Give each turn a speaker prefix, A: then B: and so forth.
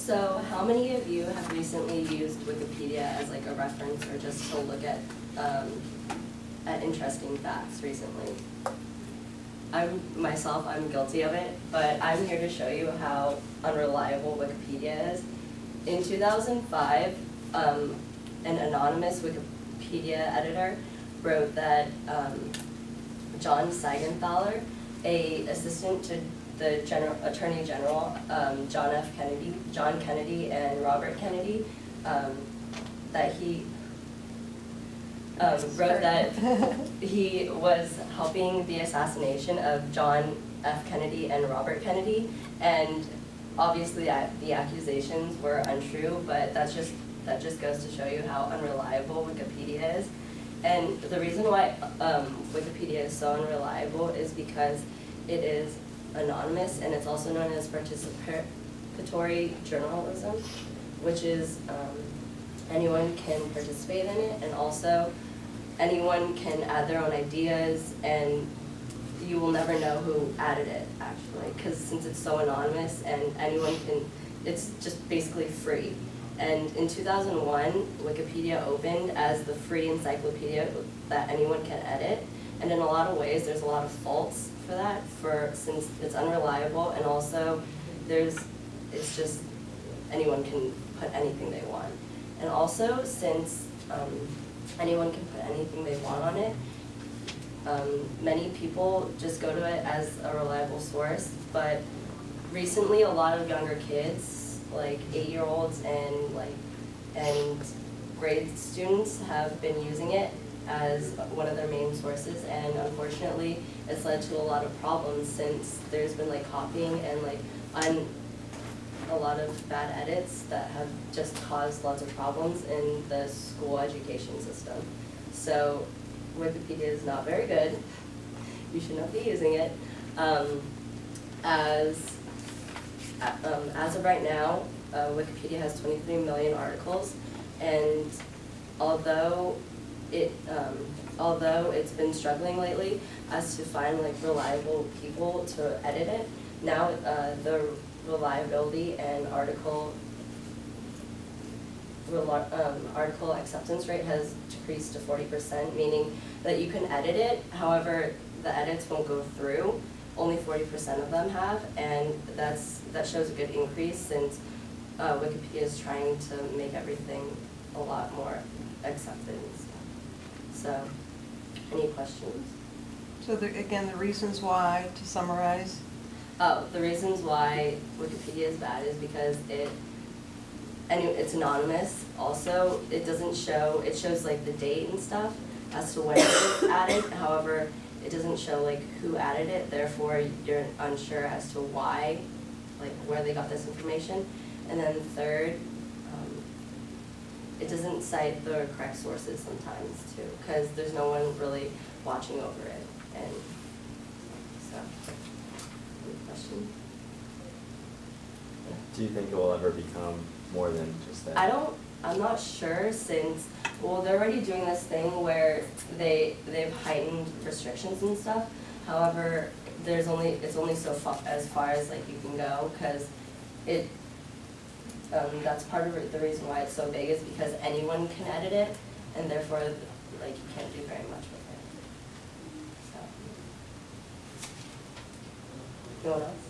A: So how many of you have recently used Wikipedia as like a reference or just to look at interesting facts recently? I'm guilty of it, but I'm here to show you how unreliable Wikipedia is. In 2005, an anonymous Wikipedia editor wrote that John Seigenthaler, a assistant to the Attorney General, John Kennedy and Robert Kennedy, that he wrote that he was helping the assassination of John F. Kennedy and Robert Kennedy, and obviously the accusations were untrue, but that just goes to show you how unreliable Wikipedia is. And the reason why Wikipedia is so unreliable is because it is anonymous, and it's also known as participatory journalism, which is anyone can participate in it, and also anyone can add their own ideas, and you will never know who added it, actually, because since it's so anonymous and anyone can, it's just basically free. And in 2001, Wikipedia opened as the free encyclopedia that anyone can edit, and in a lot of ways there's a lot of faults for that, since it's unreliable, and also it's just anyone can put anything they want. And also, since anyone can put anything they want on it, many people just go to it as a reliable source, but recently a lot of younger kids, like 8-year-olds and grade students, have been using it as one of their main sources, and unfortunately it's led to a lot of problems, since there's been like copying and a lot of bad edits that have just caused lots of problems in the school education system. So Wikipedia is not very good. You should not be using it. As of right now, Wikipedia has 23 million articles, and although it's been struggling lately as to find like reliable people to edit it, now the reliability and article acceptance rate has decreased to 40%, meaning that you can edit it, however the edits won't go through. Only 40% of them have, and that shows a good increase, since Wikipedia is trying to make everything a lot more accepted and stuff. So, any questions?
B: So again, the reasons why, to summarize?
A: Oh, the reasons why Wikipedia is bad is because it's anonymous. Also, it doesn't show, it shows like the date and stuff as to when it was added. However, it doesn't show like who added it. Therefore, you're unsure as to why, like where they got this information. And then third, it doesn't cite the correct sources sometimes too, because there's no one really watching over it. And so, any questions?
C: Do you think it will ever become more than just that?
A: I'm not sure, since, well, they're already doing this thing where they've heightened restrictions and stuff. However, it's only so far as like you can go, because that's part of the reason why it's so big, is because anyone can edit it, and therefore like you can't do very much with it. So, no one else?